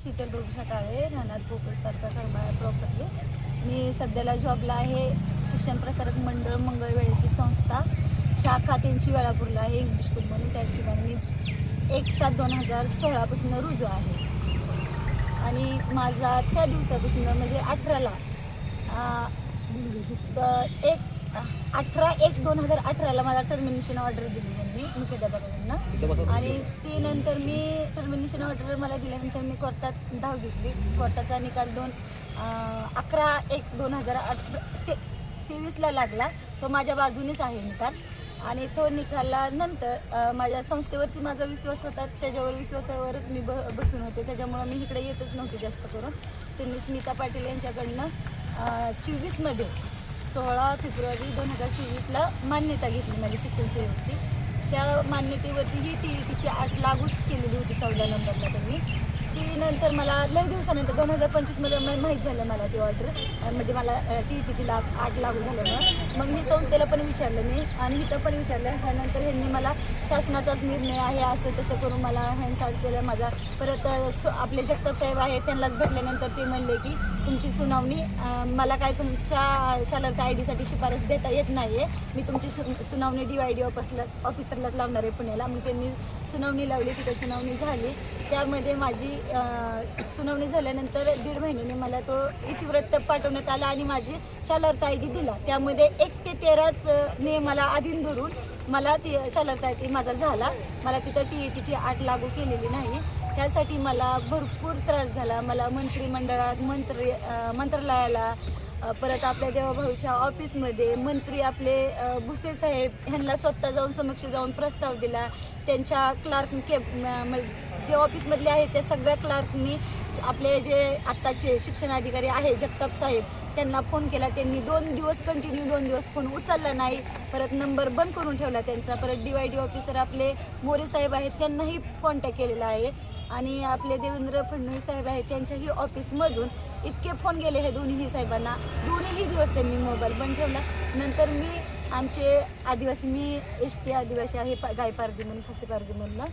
शीतल बघू काळे राहणार फोकस तारका करमाळा प्रॉपर्टी. मी सध्याला जॉबला आहे. शिक्षण प्रसारक मंडळ मंगळवेळेची संस्था शाखा त्यांची वेळापूरला आहे इंग्लिश स्कूल म्हणून. त्या ठिकाणी मी 1/7/2016 पासून रुजू आहे आणि माझा त्या दिवसापासून म्हणजे 18/1/2018ला मला टर्मिनेशन ऑर्डर दिली त्यांनी मुख्याध्यापकांना. आणि ती नंतर मी टर्मिनेशन ऑर्डर मला दिल्यानंतर मी कोर्टात धाव घेतली. कोर्टाचा निकाल 11/1/2023ला लागला. तो माझ्या बाजूनेच आहे निकाल. आणि तो निकालानंतर माझ्या संस्थेवरती माझा विश्वास होता. त्याच्यावर विश्वासावरच मी बसून होते. त्याच्यामुळं मी इकडे येतच नव्हते जास्त करून. त्यांनी स्मिता पाटील यांच्याकडनं 24मध्ये 16 फेब्रुवारी 2024ला मान्यता घेतली माझी शिक्षण सेवेची. त्या मान्यतेवरती ही TETची 8 लागूच केलेली होती 14 नंबरला. त्यांनी ती नंतर मला लई दिवसानंतर 2025मध्ये माहीत झालं मला ती ऑर्डर, म्हणजे मला TETची 8 लागू झाल्यामुळं. मग मी संस्थेला पण विचारलं मी आणि इथं पण विचारलं. ह्यानंतर ह्यांनी मला शासनाचाच निर्णय आहे असं तसं करून मला हँडसार्ट केलं माझा. परत आपले जगताप साहेब आहे त्यांनाच भेटल्यानंतर ते म्हणले की तुमची सुनावणी मला काय तुमच्या शालर्थ ID साठी शिफारस देता येत नाही आहे. मी तुमची सुनावणी DYD ऑफिसरलाच लावणार आहे पुण्याला. मग त्यांनी सुनावणी लावली. तिथं सुनावणी झाली. त्यामध्ये माझी सुनावणी झाल्यानंतर 1.5 महिन्याने मला तो इतिवृत्त पाठवण्यात आला आणि माझी शालर्थ ID दिला. त्यामध्ये 1 ते 13 मला अधीन धरून मला ती शालर्थ ID माझा झाला. मला तिथं TETची 8 लागू केलेली नाही. त्यासाठी मला भरपूर त्रास झाला. मला मंत्रिमंडळात मंत्रालयाला परत आपल्या देवाभाऊच्या ऑफिसमध्ये मंत्री आपले भुसे साहेब ह्यांना स्वतः जाऊन समक्ष जाऊन प्रस्ताव दिला. त्यांच्या क्लार्क जे ऑफिसमधले आहेत त्या सगळ्या क्लार्कनी आपले जे आत्ताचे शिक्षणाधिकारी आहे जगताप साहेब त्यांना फोन केला. त्यांनी 2 दिवस कंटिन्यू 2 दिवस फोन उचलला नाही. परत नंबर बंद करून ठेवला त्यांचा. परत DYD ऑफिसर आपले मोरे साहेब आहेत त्यांनाही कॉन्टॅक्ट केलेला आहे. आणि आपले देवेंद्र फडणवीस साहेब आहेत त्यांच्याही ऑफिसमधून इतके फोन गेले हे दोन्ही साहेबांना. दोन्ही दिवस त्यांनी मोबाईल बंद ठेवला. नंतर मी आमचे आदिवासी मी ST आदिवासी आहे गायपारदी म्हणून फासेपारदीमधनं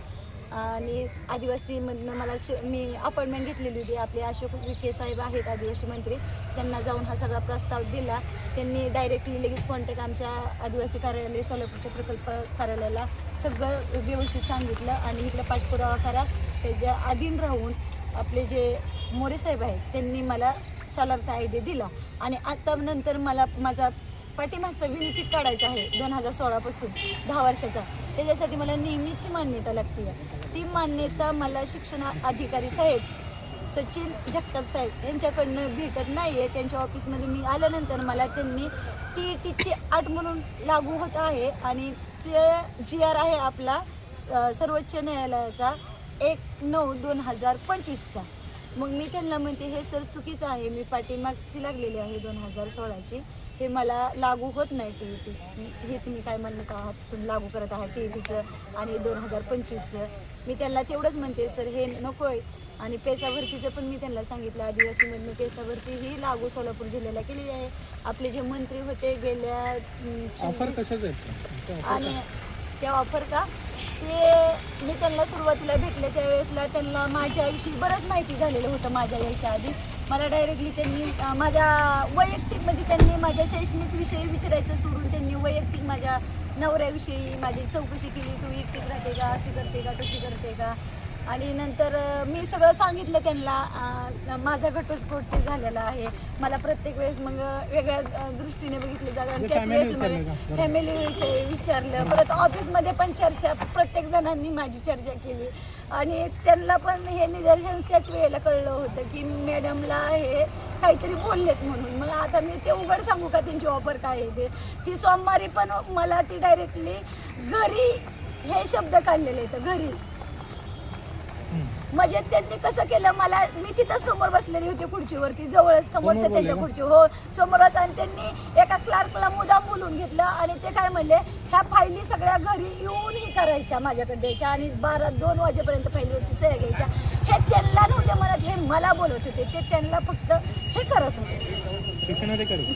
आणि आदिवासीमधनं मला मी अपॉइंटमेंट घेतलेली होती. आपले अशोक विखे साहेब आहेत आदिवासी मंत्री. त्यांना जाऊन हा सगळा प्रस्ताव दिला. त्यांनी डायरेक्टली लगेच कॉन्टॅक्ट आमच्या आदिवासी कार्यालय सोलापूरच्या प्रकल्प कार्यालयाला सगळं व्यवस्थित सांगितलं आणि इकडं पाठपुरावा करा. त्याच्या अधीन राहून आपले जे मोरे साहेब आहेत त्यांनी मला शालर्थ ID दिला. आणि आता नंतर मला माझा पाठीमागचा विनंती काढायचा आहे 2016 पासून 10 वर्षाचा. त्याच्यासाठी मला नेहमीची मान्यता लागते. ती मान्यता मला शिक्षण अधिकारी साहेब सचिन जगताप साहेब यांच्याकडनं भेटत नाही आहे. त्यांच्या ऑफिसमध्ये मी आल्यानंतर मला त्यांनी TETची 8 म्हणून लागू होत आहे आणि ते GR आहे आपला सर्वोच्च न्यायालयाचा 1/9/2025चा. मग मी त्यांना म्हणते हे सर चुकीचं आहे. मी पाठीमागची लागलेली आहे 2016ची. हे मला लागू होत नाही TET. हे तुम्ही काय म्हणत आहात तुम्ही लागू करत आहात TETचं आणि 2025चं. मी त्यांना तेवढंच म्हणते सर हे नको आहे. आणि पेसा भरतीचं पण मी त्यांना सांगितलं. आदिवासीमधून पेसा भरती ही लागू सोलापूर जिल्ह्याला केलेली आहे. आपले जे मंत्री होते गेल्या आणि त्या ऑफर का ते मी त्यांना सुरुवातीला भेटले त्यावेळेसला त्यांना माझ्याविषयी बरंच माहिती झालेलं होतं. माझ्या यायच्या आधी मला डायरेक्टली त्यांनी माझ्या वैयक्तिक म्हणजे त्यांनी माझ्या शैक्षणिक विषयी विचारायचं सोडून त्यांनी वैयक्तिक माझ्या नवऱ्याविषयी माझी चौकशी केली. तू एकटीच राहते का, अशी करते का, तशी करते का. आणि नंतर मी सगळं सांगितलं त्यांना. माझा घटस्फोट झालेला आहे. मला प्रत्येक वेळेस मग वेगळ्या दृष्टीने बघितलं जातं. आणि त्याच वेळेस मला फॅमिलीविषयी विचारलं. परत ऑफिसमध्ये पण चर्चा प्रत्येक जणांनी माझी चर्चा केली. आणि त्यांना पण हे निदर्शन त्याच वेळेला कळलं होतं की मॅडमला हे काहीतरी बोललेत म्हणून. मग आता मी ते उघड सांगू का त्यांची ऑफर काय आहे ते. ती सोमवारी पण मला ती डायरेक्टली घरी हे शब्द काढलेले आहेत घरी. म्हणजे त्यांनी कसं केलं मला मी तिथं समोर बसलेली होती खुर्चीवरती जवळच समोरच्या त्यांच्या खुर्ची हो समोरच. आणि त्यांनी एका क्लार्कला मुद्दाम बोलून घेतलं आणि ते काय म्हणले ह्या फायली सगळ्या घरी येऊनही करायच्या माझ्याकडे द्यायच्या आणि 2 वाजेपर्यंत फायलीवरती सह्या घ्यायच्या. हे त्यांना नव्हते म्हणत हे मला बोलत होते. ते त्यांना फक्त हे करत होते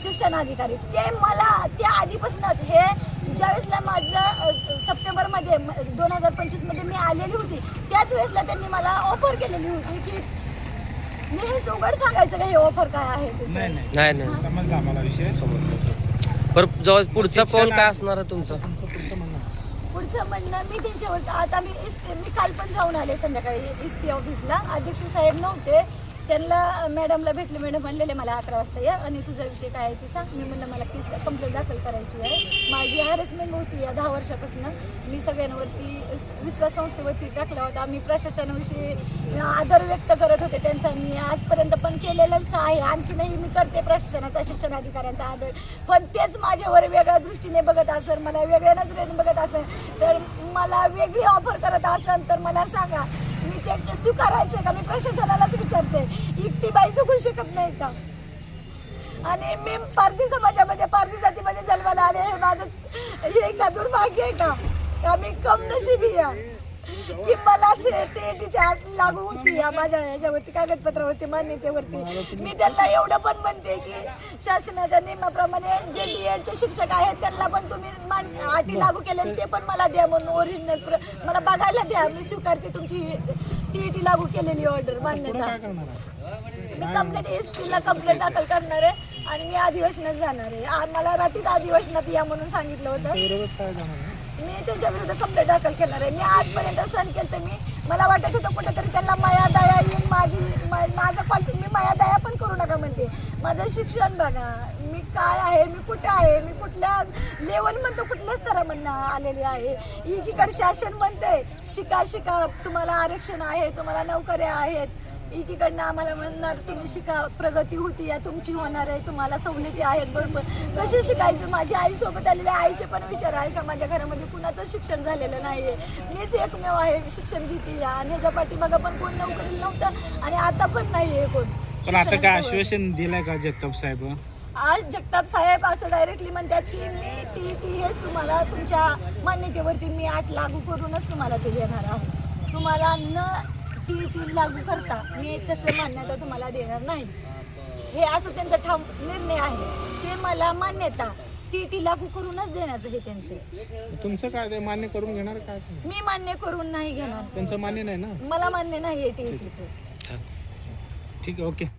शिक्षणाधिकारी. ते मला त्या आधीपासून हे ज्यावेळेसला माझं सप्टेंबरमध्ये 2025मध्ये मी आलेली होती त्याच वेळेसला त्यांनी मला ऑफर केलेली होती की मी हे उघड सांगायचं का हे ऑफर काय आहे ते? नाही नाही समजला आम्हाला विषय. बरं जेव्हा पुढचा पाऊल काय असणार आहे तुमचं? पुढचं म्हणणं मी त्यांच्यावर आता मी काल पण जाऊन आले संध्याकाळी SP ऑफिसला. अध्यक्ष साहेब नव्हते, त्यांना मॅडमला भेटले. मॅडम म्हणलेले मला 11 वाजता या आणि तुझा विषय काय आहे ते सांग. मी म्हणलं मला केस कंप्लेंट दाखल करायची आहे. माझी हॅरेसमेंट होती या 10 वर्षापासून. मी सगळ्यांवरती विश्वास संस्थेवरती टाकला होता. मी प्रशासनाविषयी आदर व्यक्त करत होते त्यांचा. मी आजपर्यंत पण केलेलंच आहे, आणखीनही मी करते प्रशासनाचा, शिक्षण अधिकाऱ्यांचा आदर. पण तेच माझ्यावर वेगळ्या दृष्टीने बघत असेल, मला वेगळ्या नजरेने बघत असेल, तर मला वेगळी ऑफर करत असेल तर मला सांगा. मी ते स्वीकारायचं का? मी प्रशासनालाच विचारते, एकटी बाई जगू शकत नाही का? आणि मी पारधी समाजामध्ये, पारधी जातीमध्ये जन्माला आले, हे माझं हे का दुर्भाग्य आहे का मी कम नशिबी आहे की मलाच टीईटीची आठ लागू होती या माझ्या ह्याच्यावरती, कागदपत्रावरती, मान्यतेवरती. मी त्यांना एवढं पण म्हणते की शासनाच्या नियमाप्रमाणे जे DEDचे शिक्षक आहेत त्यांना पण तुम्ही अटी लागू केले ते पण मला द्या, म्हणून ओरिजिनल मला बघायला द्या. मी स्वीकारते तुमची टीईटी लागू केलेली ऑर्डर, मान्यता. मी कंप्लेंट SP ला कंप्लेंट दाखल करणार आहे आणि मी अधिवेशनात जाणार आहे. मला रात्रीच अधिवेशनात या म्हणून सांगितलं होतं. मी त्यांच्या विरुद्ध कंप्लेंट दाखल करणार आहे. मी आजपर्यंत सहन केलं तर मला वाटत होतं कुठेतरी त्यांना माया दया येईल, माझं क्वालिटी. मी माया दया पण करू नका म्हणते. माझं शिक्षण बघा, मी काय आहे, मी कुठे आहे, मी कुठल्या लेवलमधनं कुठल्या स्तरामधनं आलेली आहे. एकीकडे शासन म्हणते शिका शिका, तुम्हाला आरक्षण आहे, तुम्हाला नोकऱ्या आहेत. एकीकडनं आम्हाला म्हणणार तुम्ही शिका, प्रगती होती या तुमची होणार आहे, तुम्हाला सवलती आहेत. बरोबर कसे शिकायचं? माझी आई सोबत आलेल्या आईचे पण विचार आहे का? माझ्या घरामध्ये कुणाचं शिक्षण झालेलं नाही आहे, मीच एकमेव आहे शिक्षण घेते या. आणि ह्याच्या पाठीमागं पण कोण नोकरी नव्हतं आणि आता पण नाही आहे कोण. पण आता काय आश्वासन दिलंय का जगताप साहेब? आज जगताप साहेब असं डायरेक्टली म्हणतात की मी टीईटी हेच तुम्हाला तुमच्या मान्यतेवरती मी 8 लागू करूनच तुम्हाला ते देणार आहोत. तुम्हाला न टीईटी लागू करता मी तसं मान्यता तुम्हाला देणार नाही. हे असं त्यांचा ठाम निर्णय आहे. ते मला मान्यता टीईटी लागू करूनच देण्याचं हे त्यांचं. तुमचं काय ते मान्य करून घेणार काय? मी मान्य करून नाही घेणार. त्यांचं मान्य नाही ना? मला मान्य नाही आहे टीईटीचं. ठीक आहे, ओके.